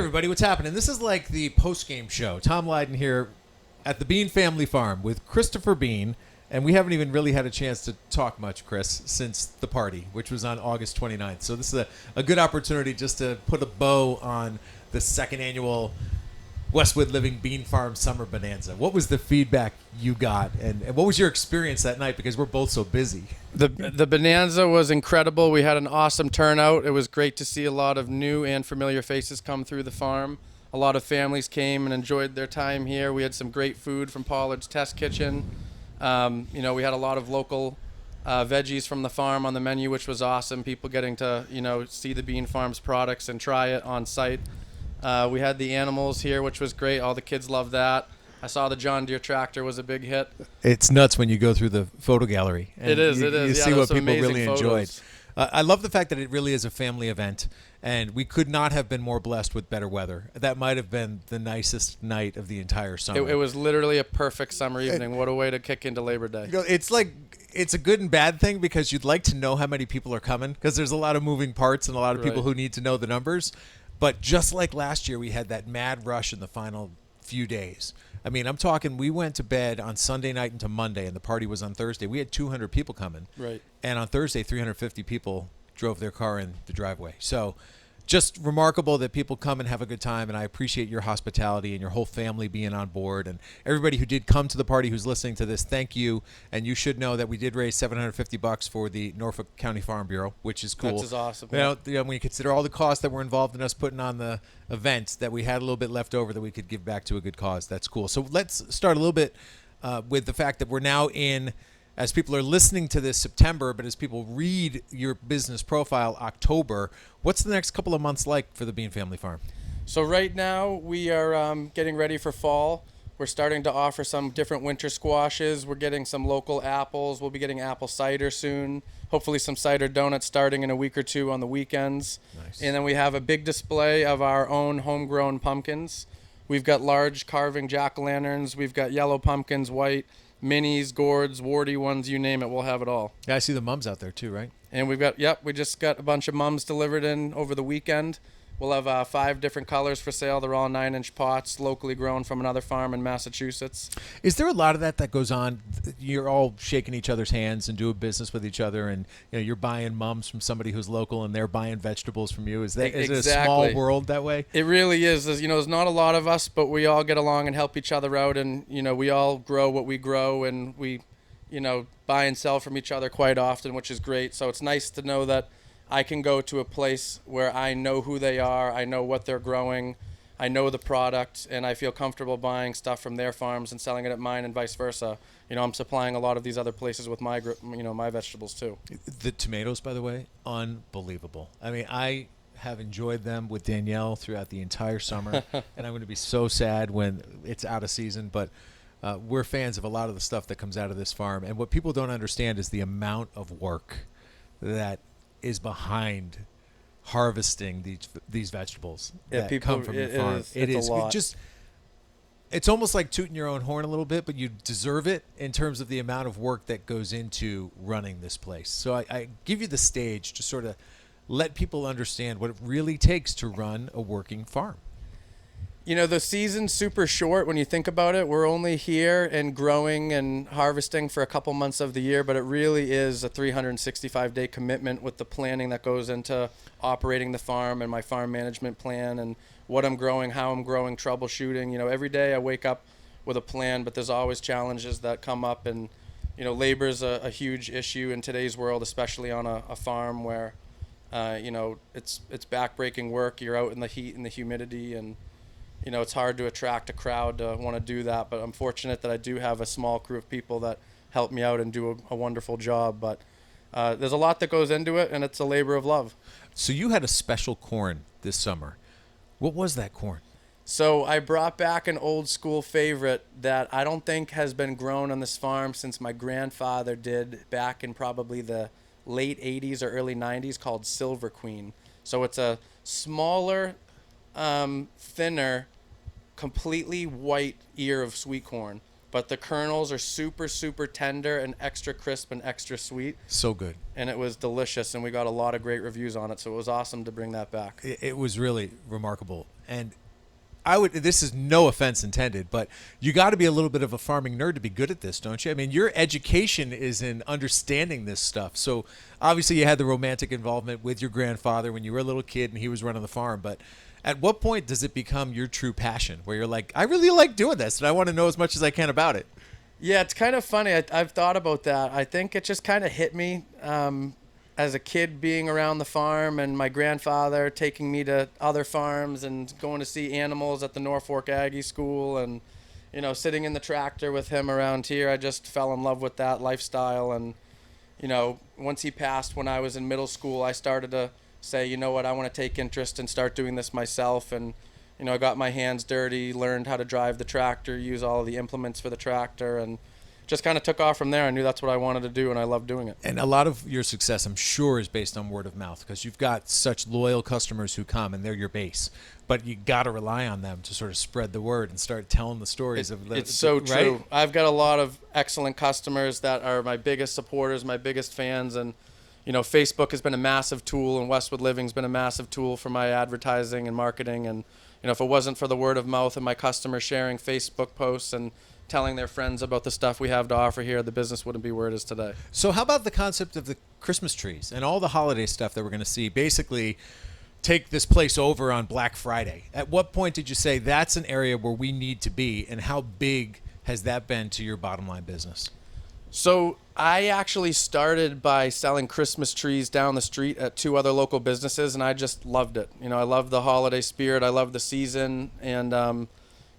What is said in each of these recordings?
everybody. What's happening? This is like the post-game show. Tom Leyden here at the Bean family farm with Christopher Bean, and we haven't even really had a chance to talk much, Chris, since the party, which was on August 29th. So this is a good opportunity just to put a bow on the second annual Westwood Living Bean Farm Summer Bonanza. What was the feedback you got, and what was your experience that night? Because we're both so busy. The Bonanza was incredible. We had an awesome turnout. It was great to see a lot of new and familiar faces come through the farm. A lot of families came and enjoyed their time here. We had some great food from Pollard's Test Kitchen. We had a lot of local veggies from the farm on the menu, which was awesome. People getting to, see the Bean Farm's products and try it on site. We had the animals here, which was great. All the kids loved that. I saw the John Deere tractor was a big hit. It's nuts when you go through the photo gallery. And it is. You see what people really enjoyed. I love the fact that it really is a family event, and we could not have been more blessed with better weather. That might have been the nicest night of the entire summer. It was literally a perfect summer evening. What a way to kick into Labor Day. It's like it's a good and bad thing because you'd like to know how many people are coming because there's a lot of moving parts and a lot of people who need to know the numbers. But just like last year, we had that mad rush in the final few days. I mean, I'm talking, we went to bed on Sunday night into Monday, and the party was on Thursday. We had 200 people coming. Right. And on Thursday, 350 people drove their car in the driveway. So just remarkable that people come and have a good time, and I appreciate your hospitality and your whole family being on board. And everybody who did come to the party who's listening to this, thank you. And you should know that we did raise $750 for the Norfolk County Farm Bureau, which is cool. That's awesome. When you consider all the costs that were involved in us putting on the event, that we had a little bit left over that we could give back to a good cause. That's cool. So let's start a little bit with the fact that we're now in, as people are listening to this, September, but as people read your business profile, October. What's the next couple of months like for the Bean Family Farm? So right now we are getting ready for fall. We're starting to offer some different winter squashes. We're getting some local apples. We'll be getting apple cider soon. Hopefully some cider donuts starting in a week or two on the weekends. Nice. And then we have a big display of our own homegrown pumpkins. We've got large carving jack-o'-lanterns. We've got yellow pumpkins, white, minis, gourds, warty ones, you name it, we'll have it all. Yeah, I see the mums out there too, right? And we just got a bunch of mums delivered in over the weekend. We'll have 5 different colors for sale. They're all 9-inch pots, locally grown from another farm in Massachusetts. Is there a lot of that goes on? You're all shaking each other's hands and doing business with each other, and you're buying mums from somebody who's local, and they're buying vegetables from you. Is it a small world that way? It really is. There's not a lot of us, but we all get along and help each other out, and we all grow what we grow, and we buy and sell from each other quite often, which is great. So it's nice to know that I can go to a place where I know who they are, I know what they're growing, I know the product, and I feel comfortable buying stuff from their farms and selling it at mine and vice versa. I'm supplying a lot of these other places with my my vegetables too. The tomatoes, by the way, unbelievable. I mean, I have enjoyed them with Danielle throughout the entire summer, and I'm going to be so sad when it's out of season, but we're fans of a lot of the stuff that comes out of this farm. And what people don't understand is the amount of work that is behind harvesting these vegetables that come from your farm. It's a lot. It's almost like tooting your own horn a little bit, but you deserve it in terms of the amount of work that goes into running this place. So I give you the stage to sort of let people understand what it really takes to run a working farm. The season's super short when you think about it. We're only here and growing and harvesting for a couple months of the year, but it really is a 365-day commitment with the planning that goes into operating the farm and my farm management plan and what I'm growing, how I'm growing, troubleshooting. Every day I wake up with a plan, but there's always challenges that come up, and labor is a huge issue in today's world, especially on a farm where it's backbreaking work. You're out in the heat and the humidity, and it's hard to attract a crowd to want to do that, but I'm fortunate that I do have a small crew of people that help me out and do a wonderful job. But there's a lot that goes into it, and it's a labor of love. So you had a special corn this summer. What was that corn? So I brought back an old school favorite that I don't think has been grown on this farm since my grandfather did back in probably the late 80s or early 90s, called Silver Queen. So it's a smaller, thinner, completely white ear of sweet corn, but the kernels are super, super tender and extra crisp and extra sweet. So good. And it was delicious, and we got a lot of great reviews on it, so it was awesome to bring that back. It was really remarkable. And this is no offense intended, but you got to be a little bit of a farming nerd to be good at this, don't you? I mean, your education is in understanding this stuff. So obviously you had the romantic involvement with your grandfather when you were a little kid and he was running the farm. But at what point does it become your true passion where you're like, I really like doing this and I want to know as much as I can about it? Yeah, it's kind of funny. I've thought about that. I think it just kind of hit me as a kid being around the farm and my grandfather taking me to other farms and going to see animals at the Norfolk Aggie School and, you know, sitting in the tractor with him around here. I just fell in love with that lifestyle. And, you know, once he passed when I was in middle school, I started to say, you know what, I want to take interest and start doing this myself. And, you know, I got my hands dirty, learned how to drive the tractor, use all of the implements for the tractor, and just kind of took off from there. I knew that's what I wanted to do, and I love doing it. And a lot of your success, I'm sure, is based on word of mouth because you've got such loyal customers who come, and they're your base. But you got to rely on them to sort of spread the word and start telling the stories of the. It's so right? true. I've got a lot of excellent customers that are my biggest supporters, my biggest fans, and you know, Facebook has been a massive tool, and Westwood Living's been a massive tool for my advertising and marketing. And you know, if it wasn't for the word of mouth and my customers sharing Facebook posts and telling their friends about the stuff we have to offer here, the business wouldn't be where it is today. So how about the concept of the Christmas trees and all the holiday stuff that we're going to see basically take this place over on Black Friday? At what point did you say that's an area where we need to be, and how big has that been to your bottom line business? So I actually started by selling Christmas trees down the street at 2 other local businesses, and I just loved it. You know, I love the holiday spirit. I love the season. And,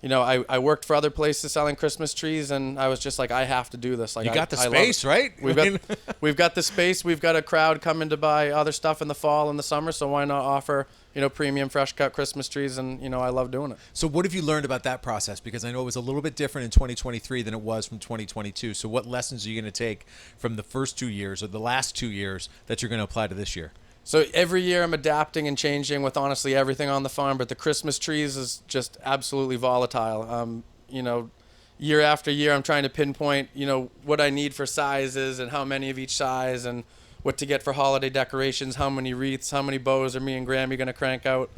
you know, I worked for other places selling Christmas trees, and I was just like, I have to do this. Like, you got the space, right? We've got the space. We've got a crowd coming to buy other stuff in the fall and the summer, so why not offer, you know, premium fresh cut Christmas trees? And, you know, I love doing it. So what have you learned about that process? Because I know it was a little bit different in 2023 than it was from 2022. So what lessons are you going to take from the first 2 years or the last 2 years that you're going to apply to this year? So every year I'm adapting and changing with honestly everything on the farm, but the Christmas trees is just absolutely volatile. You know, year after year I'm trying to pinpoint, you know, what I need for sizes and how many of each size and what to get for holiday decorations, how many wreaths, how many bows are me and Grammie going to crank out.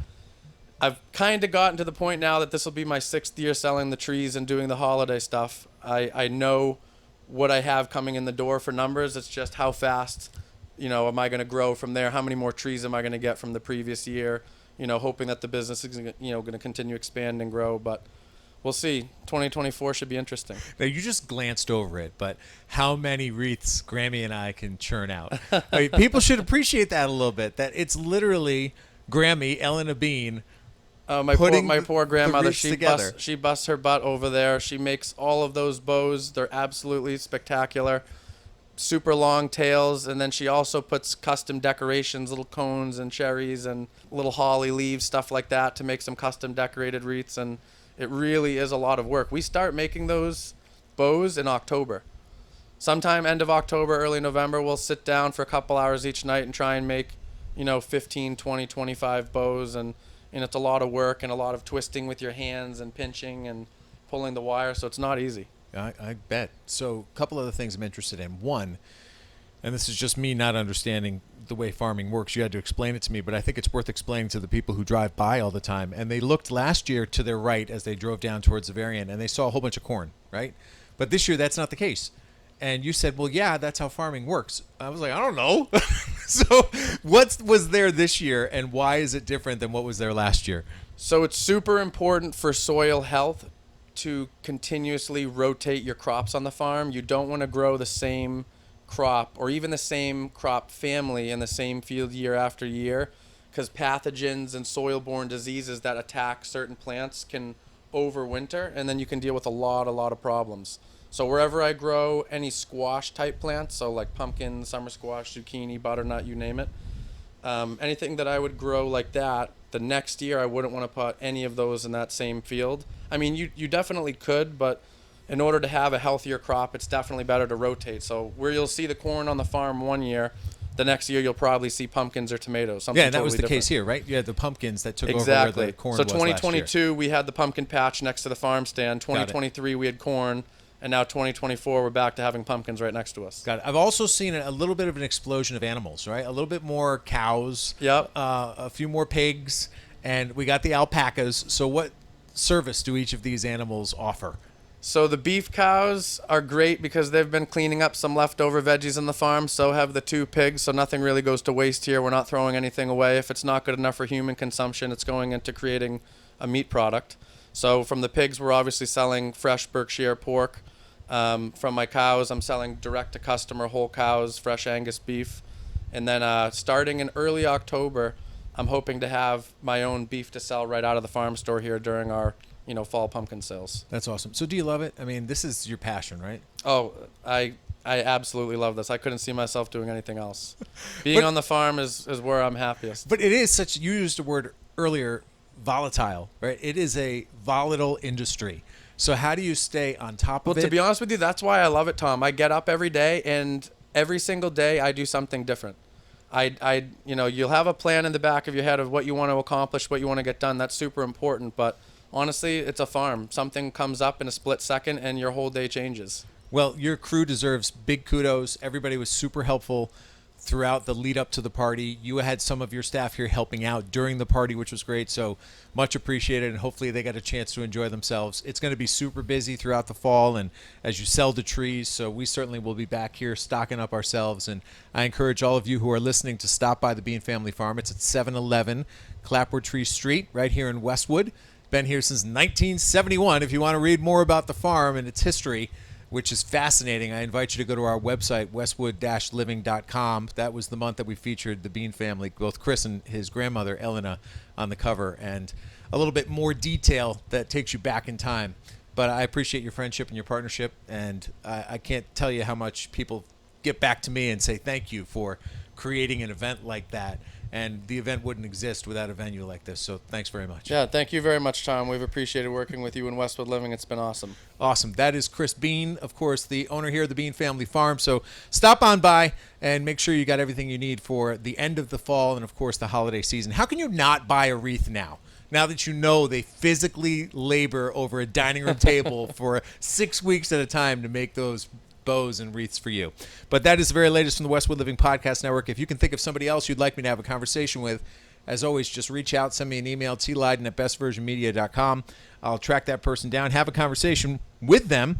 I've kind of gotten to the point now that this will be my 6th year selling the trees and doing the holiday stuff. I know what I have coming in the door for numbers. It's just how fast, you know, am I going to grow from there? How many more trees am I going to get from the previous year? You know, hoping that the business is, you know, going to continue to expand and grow. But we'll see. 2024 should be interesting. Now, you just glanced over it, but how many wreaths Grammie and I can churn out? I mean, people should appreciate that a little bit, that it's literally Grammie Elena Bean my poor grandmother, she busts her butt over there. She makes all of those bows. They're absolutely spectacular. Super long tails, and then she also puts custom decorations, little cones and cherries and little holly leaves, stuff like that, to make some custom decorated wreaths. And it really is a lot of work. We start making those bows in October. Sometime end of October, early November, we'll sit down for a couple hours each night and try and make, you know, 15, 20, 25 bows. And it's a lot of work and a lot of twisting with your hands and pinching and pulling the wire, so it's not easy. I bet. So a couple other things I'm interested in. One, and this is just me not understanding the way farming works. You had to explain it to me, but I think it's worth explaining to the people who drive by all the time. And they looked last year to their right as they drove down towards the variant, and they saw a whole bunch of corn, right? But this year, that's not the case. And you said, well, yeah, that's how farming works. I was like, I don't know. So what was there this year, and why is it different than what was there last year? So it's super important for soil health to continuously rotate your crops on the farm. You don't want to grow the same crop or even the same crop family in the same field year after year, because pathogens and soil-borne diseases that attack certain plants can overwinter, and then you can deal with a lot of problems. So wherever I grow any squash type plants, so like pumpkin, summer squash, zucchini, butternut, you name it, anything that I would grow like that, the next year I wouldn't want to put any of those in that same field. I mean, you definitely could, but in order to have a healthier crop, it's definitely better to rotate. So where you'll see the corn on the farm one year, the next year you'll probably see pumpkins or tomatoes. Yeah, and that was the case here, right? You had the pumpkins that took over where the corn was last year. So 2022, we had the pumpkin patch next to the farm stand. 2023, we had corn. And now 2024, we're back to having pumpkins right next to us. Got it. I've also seen a little bit of an explosion of animals, right? A little bit more cows. Yep. A few more pigs. and we got the alpacas. So what service do each of these animals offer? So the beef cows are great because they've been cleaning up some leftover veggies in the farm. So have the 2 pigs. So nothing really goes to waste here. We're not throwing anything away. If it's not good enough for human consumption, it's going into creating a meat product. So from the pigs, we're obviously selling fresh Berkshire pork. From my cows, I'm selling direct to customer whole cows, fresh Angus beef. And then starting in early October, I'm hoping to have my own beef to sell right out of the farm store here during our fall pumpkin sales. That's awesome. So do you love it? I mean, this is your passion, right? Oh, I absolutely love this. I couldn't see myself doing anything else. Being on the farm is where I'm happiest. But it is such, you used the word earlier, volatile, right? It is a volatile industry. So how do you stay on top of it? Well, to be honest with you, that's why I love it, Tom. I get up every day, and every single day I do something different. You'll have a plan in the back of your head of what you want to accomplish, what you want to get done. That's super important, but honestly, it's a farm. Something comes up in a split second and your whole day changes. Well, your crew deserves big kudos. Everybody was super helpful throughout the lead up to the party. You had some of your staff here helping out during the party, which was great. So much appreciated. And hopefully they got a chance to enjoy themselves. It's going to be super busy throughout the fall and as you sell the trees. So we certainly will be back here stocking up ourselves. And I encourage all of you who are listening to stop by the Bean Family Farm. It's at 711 Clapboard Tree Street right here in Westwood. Been here since 1971. If you want to read more about the farm and its history, which is fascinating, I invite you to go to our website, westwood-living.com. That was the month that we featured the Bean family, both Chris and his grandmother, Elena, on the cover, and a little bit more detail that takes you back in time. But I appreciate your friendship and your partnership, and I can't tell you how much people get back to me and say thank you for creating an event like that. And the event wouldn't exist without a venue like this. So thanks very much. Yeah, thank you very much, Tom. We've appreciated working with you in Westwood Living. It's been awesome. Awesome. That is Chris Bean, of course, the owner here of the Bean Family Farm. So stop on by and make sure you got everything you need for the end of the fall and, of course, the holiday season. How can you not buy a wreath now? Now that you know they physically labor over a dining room table for 6 weeks at a time to make those bows and wreaths for you. But that is the very latest from the Westwood Living Podcast Network. If you can think of somebody else you'd like me to have a conversation with, as always, just reach out, send me an email, tleiden@bestversionmedia.com. I'll track that person down, have a conversation with them,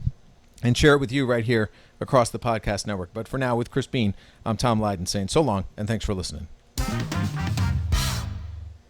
and share it with you right here across the podcast network. But for now, with Chris Bean, I'm Tom Leyden saying so long, and thanks for listening.